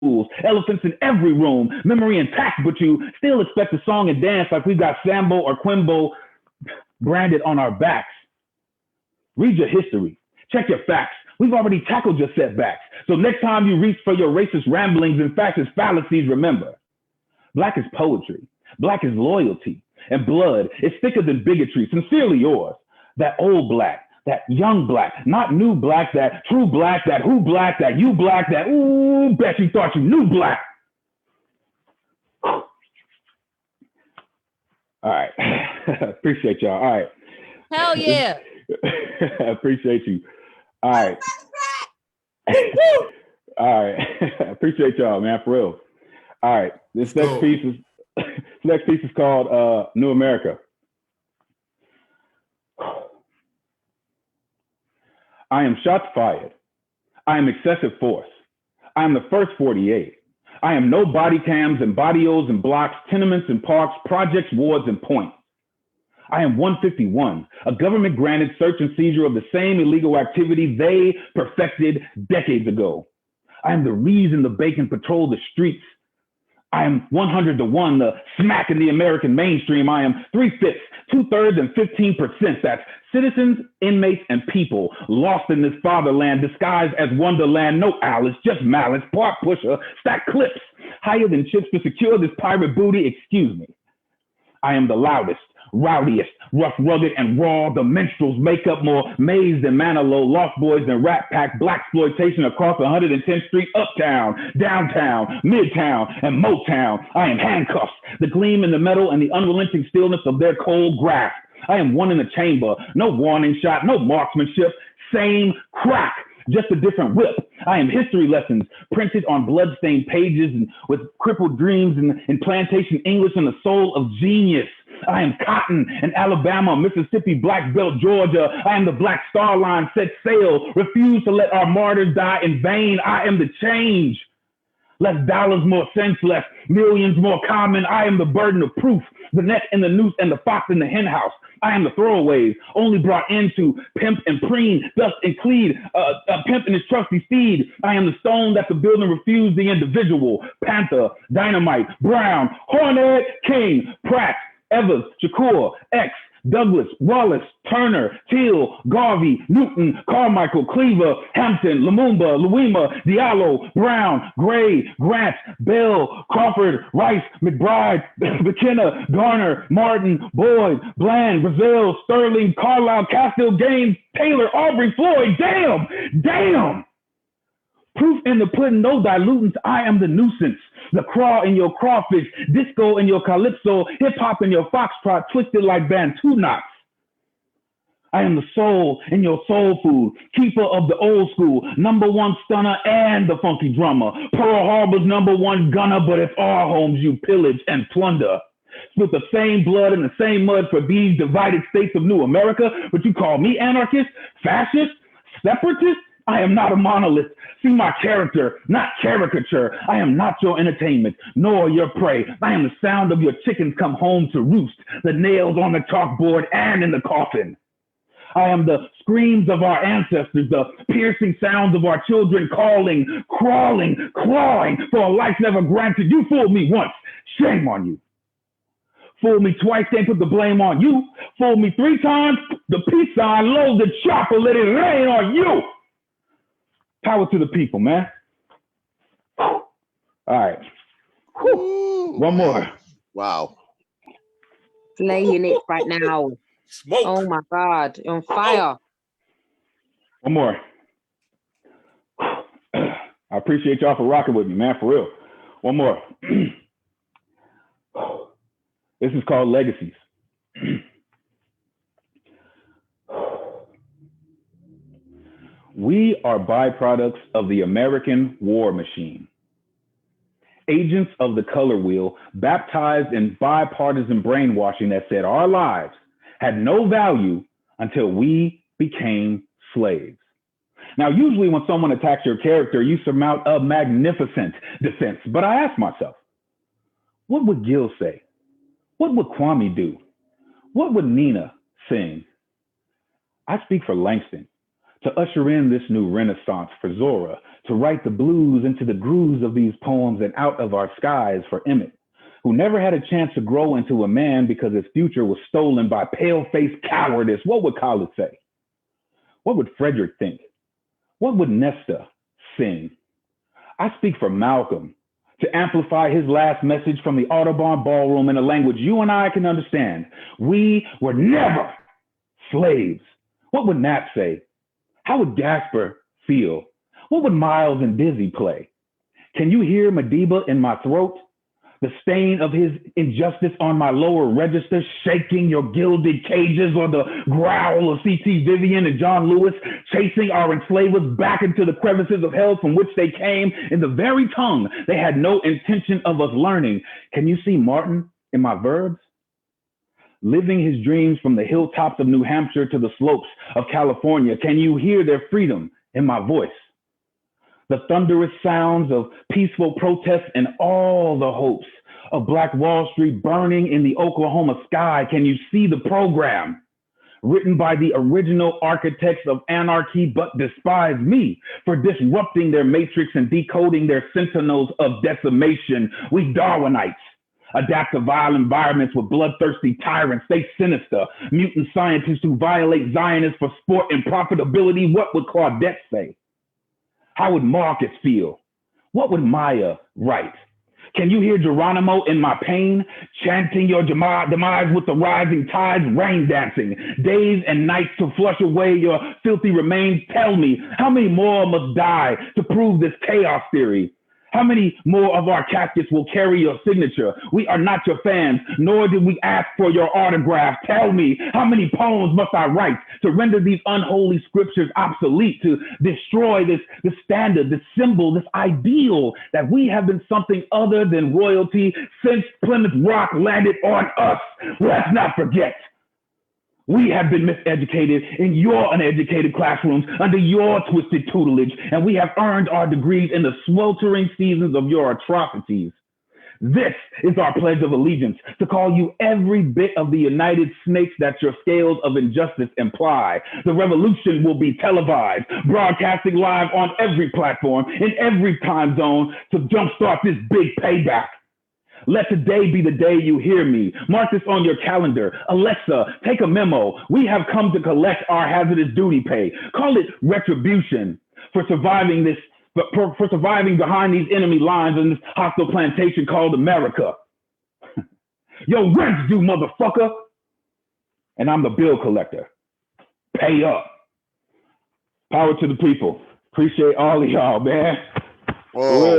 schools, elephants in every room, memory intact, but you still expect a song and dance like we've got Sambo or Quimbo branded on our backs. Read your history. Check your facts. We've already tackled your setbacks. So next time you reach for your racist ramblings and fascist fallacies, remember, Black is poetry. Black is loyalty. And blood is thicker than bigotry. Sincerely yours, that old Black, that young Black, not new Black, that true Black, that who Black, that you Black, that ooh, bet you thought you knew Black. All right. Appreciate y'all. All right. Hell yeah. I appreciate you. All right. All right. Appreciate y'all, man, for real. All right. This next piece is called New America. I am shots fired. I am excessive force. I am the first 48. I am no body cams and bodios and blocks, tenements and parks, projects, wards, and points. I am 151, a government granted search and seizure of the same illegal activity they perfected decades ago. I am the reason the bacon patrol the streets. I am 100 to 1, the smack in the American mainstream. I am 3/5, 2/3, and 15%. That's citizens, inmates, and people lost in this fatherland, disguised as Wonderland. No Alice, just malice, park pusher, stack clips, higher than chips to secure this pirate booty. Excuse me. I am the loudest, rowdiest, rough, rugged, and raw. The minstrels make up more maize than Manilow, Lost Boys and Rat Pack, black exploitation across 110th Street, uptown, downtown, midtown, and Motown. I am handcuffs, the gleam in the metal and the unrelenting stillness of their cold grasp. I am one in the chamber, no warning shot, no marksmanship, same crack, just a different whip. I am history lessons printed on bloodstained pages and with crippled dreams in plantation English and the soul of genius. I am cotton in Alabama, Mississippi, Black Belt, Georgia. I am the Black Star Line, set sail, refuse to let our martyrs die in vain. I am the change. Less dollars, more sense, less millions, more common. I am the burden of proof, the net and the noose and the fox in the hen house. I am the throwaways, only brought into pimp and preen, dust and cleed, pimp and his trusty steed. I am the stone that the building refused the individual. Panther, Dynamite, Brown, Hornet, King, Pratt, Evers, Shakur, X, Douglas, Wallace, Turner, Teal, Garvey, Newton, Carmichael, Cleaver, Hampton, Lumumba, Luima, Diallo, Brown, Gray, Grant, Bell, Crawford, Rice, McBride, McKenna, Garner, Martin, Boyd, Bland, Brazil, Sterling, Carlisle, Castile, Gaines, Taylor, Aubrey, Floyd. Damn. Proof in the pudding, no dilutants. I am the nuisance. The crawl in your crawfish, disco in your calypso, hip hop in your foxtrot, twisted like Bantu knots. I am the soul in your soul food, keeper of the old school, #1 stunner and the funky drummer. Pearl Harbor's #1 gunner, but it's our homes you pillage and plunder. With the same blood and the same mud for these divided states of New America, but you call me anarchist, fascist, separatist? I am not a monolith. See my character, not caricature. I am not your entertainment, nor your prey. I am the sound of your chickens come home to roost, the nails on the chalkboard and in the coffin. I am the screams of our ancestors, the piercing sounds of our children calling, crawling, clawing for a life never granted. You fooled me once. Shame on you. Fool me twice, can't put the blame on you. Fool me 3 times, the peace sign, load the chopper, let it rain on you. Power to the people, man. All right. One more. Wow. Slaying it right now. Smoke. Oh my God. You're on fire. One more. I appreciate y'all for rocking with me, man, for real. One more. This is called Legacies. We are byproducts of the American war machine. Agents of the color wheel, baptized in bipartisan brainwashing that said our lives had no value until we became slaves. Now, usually when someone attacks your character, you surmount a magnificent defense. But I ask myself, what would Gil say? What would Kwame do? What would Nina sing? I speak for Langston, to usher in this new renaissance for Zora, to write the blues into the grooves of these poems and out of our skies for Emmett, who never had a chance to grow into a man because his future was stolen by pale-faced cowardice. What would Khaled say? What would Frederick think? What would Nesta sing? I speak for Malcolm to amplify his last message from the Audubon Ballroom in a language you and I can understand. We were never slaves. What would Nat say? How would Gasper feel? What would Miles and Dizzy play? Can you hear Madiba in my throat? The stain of his injustice on my lower register, shaking your gilded cages, or the growl of C.T. Vivian and John Lewis, chasing our enslavers back into the crevices of hell from which they came in the very tongue they had no intention of us learning. Can you see Martin in my verbs? Living his dreams from the hilltops of New Hampshire to the slopes of California, can you hear their freedom in my voice? The thunderous sounds of peaceful protests and all the hopes of Black Wall Street burning in the Oklahoma sky. Can you see the program written by the original architects of anarchy, but despise me for disrupting their matrix and decoding their sentinels of decimation? We Darwinites adapt to vile environments with bloodthirsty tyrants. They sinister, mutant scientists who violate Zionists for sport and profitability. What would Claudette say? How would Marcus feel? What would Maya write? Can you hear Geronimo in my pain, chanting your demise with the rising tides, rain dancing, days and nights to flush away your filthy remains? Tell me, how many more must die to prove this chaos theory? How many more of our caskets will carry your signature? We are not your fans, nor did we ask for your autograph. Tell me, how many poems must I write to render these unholy scriptures obsolete, to destroy this standard, this symbol, this ideal that we have been something other than royalty since Plymouth Rock landed on us? Let's not forget. We have been miseducated in your uneducated classrooms under your twisted tutelage, and we have earned our degrees in the sweltering seasons of your atrocities. This is our pledge of allegiance, to call you every bit of the united snakes that your scales of injustice imply. The revolution will be televised, broadcasting live on every platform, in every time zone, to jumpstart this big payback. Let today be the day you hear me. Mark this on your calendar. Alexa, take a memo. We have come to collect our hazardous duty pay. Call it retribution for surviving for surviving behind these enemy lines in this hostile plantation called America. Yo, rent's due, motherfucker. And I'm the bill collector. Pay up. Power to the people. Appreciate all of y'all, man. Whoa.